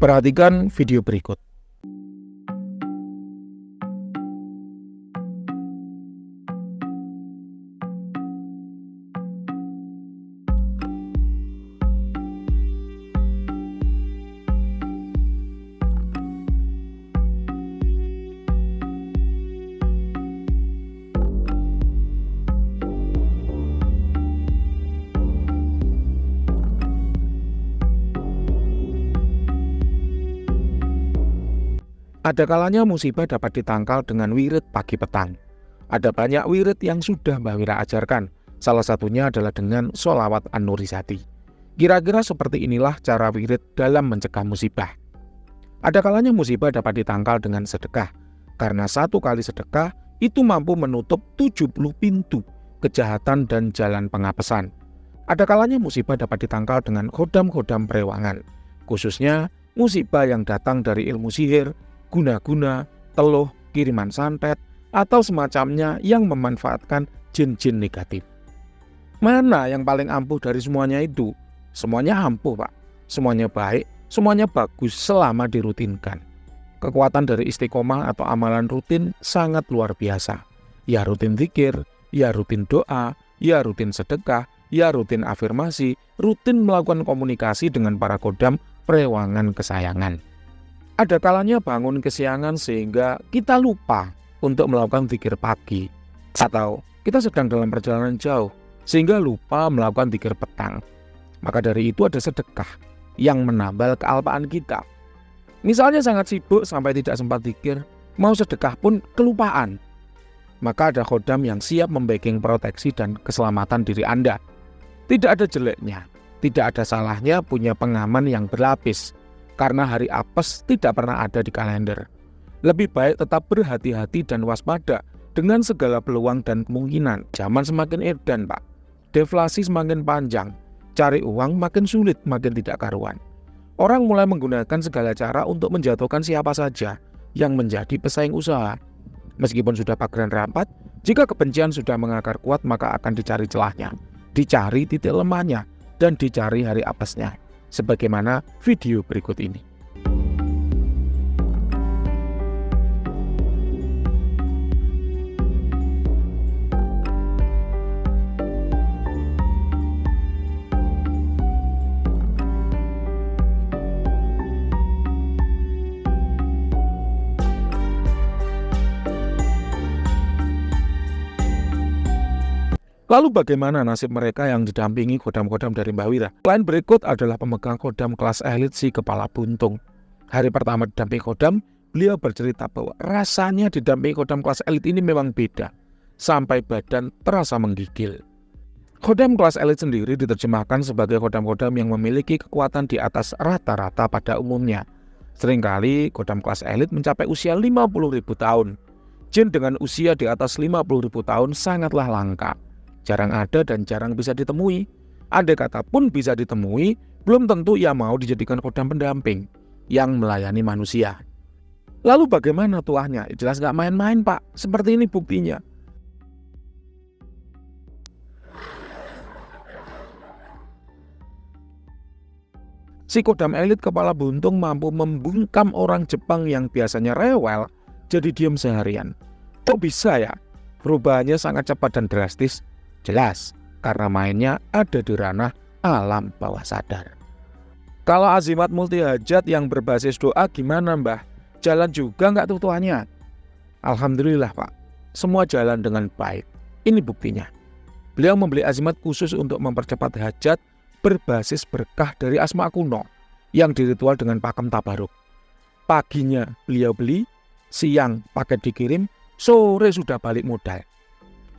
Perhatikan video berikut. Ada kalanya musibah dapat ditangkal dengan wirid pagi petang. Ada banyak wirid yang sudah Mbah Wira ajarkan. Salah satunya adalah dengan sholawat An-Nurizati. Kira-kira seperti inilah cara wirid dalam mencegah musibah. Ada kalanya musibah dapat ditangkal dengan sedekah. Karena satu kali sedekah itu mampu menutup 70 pintu kejahatan dan jalan pengapesan. Ada kalanya musibah dapat ditangkal dengan khodam-khodam perewangan. Khususnya musibah yang datang dari ilmu sihir, guna-guna, teluh, kiriman santet, atau semacamnya yang memanfaatkan jin-jin negatif. Mana yang paling ampuh dari semuanya itu? Semuanya ampuh, Pak. Semuanya baik, semuanya bagus selama dirutinkan. Kekuatan dari istiqomah atau amalan rutin sangat luar biasa. Ya rutin zikir, ya rutin doa, ya rutin sedekah, ya rutin afirmasi, rutin melakukan komunikasi dengan para khodam perewangan kesayangan. Ada kalanya bangun kesiangan sehingga kita lupa untuk melakukan zikir pagi. Atau kita sedang dalam perjalanan jauh sehingga lupa melakukan zikir petang. Maka dari itu ada sedekah yang menambal kealpaan kita. Misalnya sangat sibuk sampai tidak sempat zikir, mau sedekah pun kelupaan. Maka ada khodam yang siap membacking proteksi dan keselamatan diri Anda. Tidak ada jeleknya, tidak ada salahnya punya pengaman yang berlapis. Karena hari apes tidak pernah ada di kalender. Lebih baik tetap berhati-hati dan waspada dengan segala peluang dan kemungkinan. Zaman semakin edan, Pak. Deflasi semakin panjang. Cari uang makin sulit, makin tidak karuan. Orang mulai menggunakan segala cara untuk menjatuhkan siapa saja yang menjadi pesaing usaha. Meskipun sudah pageran rapat, jika kebencian sudah mengakar kuat maka akan dicari celahnya, dicari titik lemahnya, dan dicari hari apesnya. Sebagaimana video berikut ini. Lalu bagaimana nasib mereka yang didampingi khodam-khodam dari Mbah Wira? Klien berikut adalah pemegang khodam kelas elit si Kepala Buntung. Hari pertama didampingi khodam, beliau bercerita bahwa rasanya didampingi khodam kelas elit ini memang beda. Sampai badan terasa menggigil. Khodam kelas elit sendiri diterjemahkan sebagai khodam-khodam yang memiliki kekuatan di atas rata-rata pada umumnya. Seringkali khodam kelas elit mencapai usia 50.000 tahun. Jin dengan usia di atas 50.000 tahun sangatlah langka. Jarang ada dan jarang bisa ditemui. Andai kata pun bisa ditemui, belum tentu ia mau dijadikan khodam pendamping yang melayani manusia. Lalu bagaimana tuahnya? Jelas gak main-main, Pak. Seperti ini buktinya. Si khodam elit Kepala Buntung mampu membungkam orang Jepang yang biasanya rewel jadi diam seharian. Kok bisa ya? Perubahannya sangat cepat dan drastis. Jelas, karena mainnya ada di ranah alam bawah sadar. Kalau azimat multi hajat yang berbasis doa gimana, Mbah? Jalan juga nggak tuh tuanya? Alhamdulillah, Pak. Semua jalan dengan baik. Ini buktinya. Beliau membeli azimat khusus untuk mempercepat hajat berbasis berkah dari asma kuno yang diritual dengan pakem tabaruk. Paginya beliau beli, siang paket dikirim, sore sudah balik modal.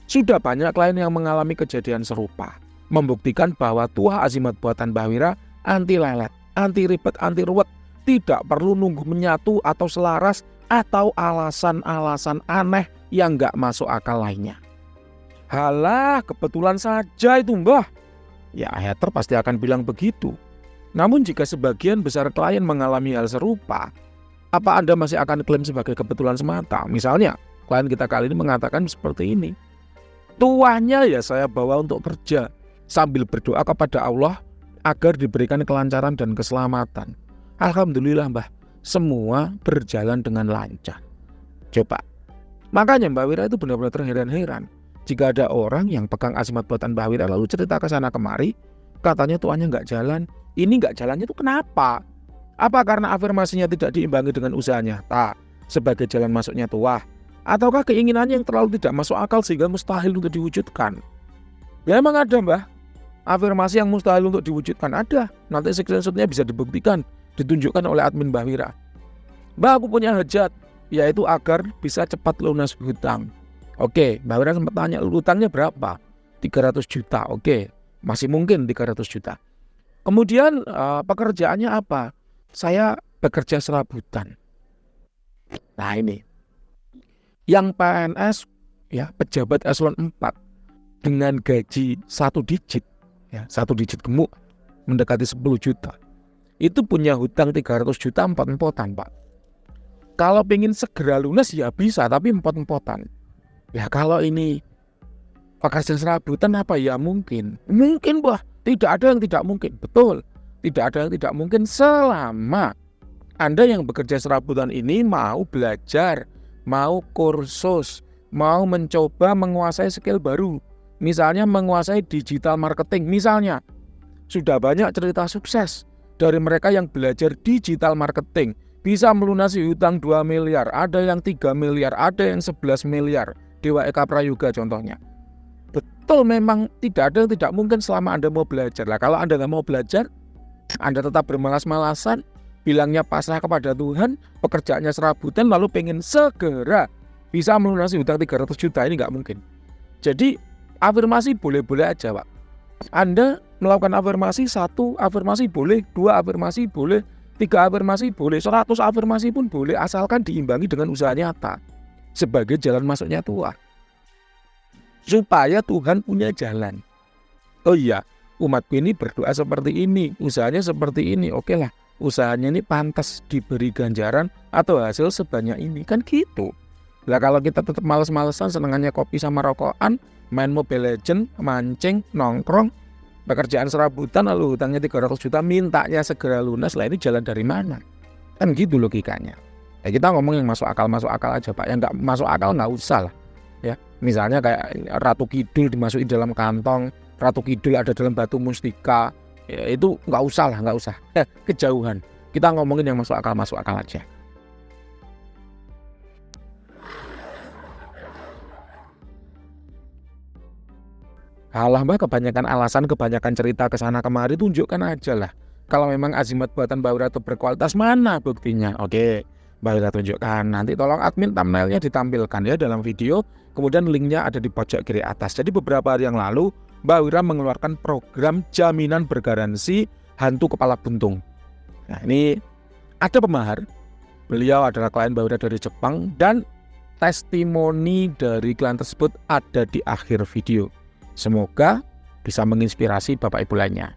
Sudah banyak klien yang mengalami kejadian serupa, membuktikan bahwa tuah azimat buatan Mbah Wira anti lelet, anti ribet, anti ruwet, tidak perlu nunggu menyatu atau selaras atau alasan-alasan aneh yang nggak masuk akal lainnya. Halah, kebetulan saja itu, Mbah. Ya, hater pasti akan bilang begitu. Namun jika sebagian besar klien mengalami hal serupa, apa Anda masih akan klaim sebagai kebetulan semata? Misalnya, klien kita kali ini mengatakan seperti ini. Tuahnya ya saya bawa untuk kerja, sambil berdoa kepada Allah agar diberikan kelancaran dan keselamatan. Alhamdulillah Mbah, semua berjalan dengan lancar. Coba. Makanya Mbak Wira itu benar-benar terheran-heran. Jika ada orang yang pegang azimat buatan Mbak Wira lalu cerita ke sana kemari, katanya tuannya nggak jalan. Ini nggak jalannya itu kenapa? Apa karena afirmasinya tidak diimbangi dengan usaha nyata sebagai jalan masuknya tuah? Ataukah keinginannya yang terlalu tidak masuk akal sehingga mustahil untuk diwujudkan? Ya emang ada Mbah. Afirmasi yang mustahil untuk diwujudkan ada. Nanti screenshotnya bisa dibuktikan, ditunjukkan oleh admin Mbah Wira. Mbah, aku punya hajat, yaitu agar bisa cepat lunas hutang. Oke, Mbah Wira sempat tanya, hutangnya berapa? 300 juta. Oke, masih mungkin 300 juta. Kemudian pekerjaannya apa? Saya bekerja serabutan. Nah ini, yang PNS, ya pejabat eselon 4 dengan gaji 1 digit, ya 1 digit gemuk, mendekati 10 juta. Itu punya hutang 300 juta empot-empotan Pak. Kalau pengen segera lunas ya bisa, tapi empot-empotan. Ya kalau ini pekerja serabutan apa ya mungkin? Mungkin Mbah, tidak ada yang tidak mungkin. Betul, tidak ada yang tidak mungkin selama Anda yang bekerja serabutan ini mau belajar, mau kursus, mau mencoba menguasai skill baru. Misalnya menguasai digital marketing, misalnya. Sudah banyak cerita sukses dari mereka yang belajar digital marketing. Bisa melunasi hutang 2 miliar, ada yang 3 miliar, ada yang 11 miliar. Dewa Eka Prayoga contohnya. Betul, memang tidak ada yang tidak mungkin selama Anda mau belajar. Lah kalau Anda nggak mau belajar, Anda tetap bermalas-malasan, bilangnya pasrah kepada Tuhan, pekerjaannya serabutan, lalu pengen segera bisa melunasi hutang 300 juta, ini nggak mungkin. Jadi afirmasi boleh-boleh aja Pak. Anda melakukan afirmasi, 1 afirmasi boleh, 2 afirmasi boleh, 3 afirmasi boleh, 100 afirmasi pun boleh, asalkan diimbangi dengan usaha nyata sebagai jalan masuknya tuah, supaya Tuhan punya jalan. Oh iya, umatku ini berdoa seperti ini, usahanya seperti ini, oke lah, usahanya ini pantas diberi ganjaran atau hasil sebanyak ini, kan gitu. Lah kalau kita tetap males-malesan, senengannya kopi sama rokokan, main Mobile Legend, mancing, nongkrong, pekerjaan serabutan, lalu hutangnya 300 juta, mintanya segera lunas, lah ini jalan dari mana? Kan gitu logikanya. Ya kita ngomong yang masuk akal aja Pak, yang nggak masuk akal nggak usah lah. Ya, misalnya kayak Ratu Kidul dimasukin dalam kantong, Ratu Kidul ada dalam batu mustika, ya itu nggak usah lah, nggak usah. Kejauhan. Kita ngomongin yang masuk akal aja. Alah Mbak, kebanyakan alasan, kebanyakan cerita ke sana kemari, tunjukkan aja lah. Kalau memang azimat buatan Mbak Wira itu berkualitas, mana buktinya? Oke, Mbak Wira tunjukkan. Nanti tolong admin thumbnailnya ditampilkan ya dalam video. Kemudian linknya ada di pojok kiri atas. Jadi beberapa hari yang lalu Mbak Wira mengeluarkan program jaminan bergaransi hantu kepala buntung. Nah ini ada pemahar. Beliau adalah klien Mbak Wira dari Jepang, dan testimoni dari klien tersebut ada di akhir video. Semoga bisa menginspirasi Bapak Ibu lainnya.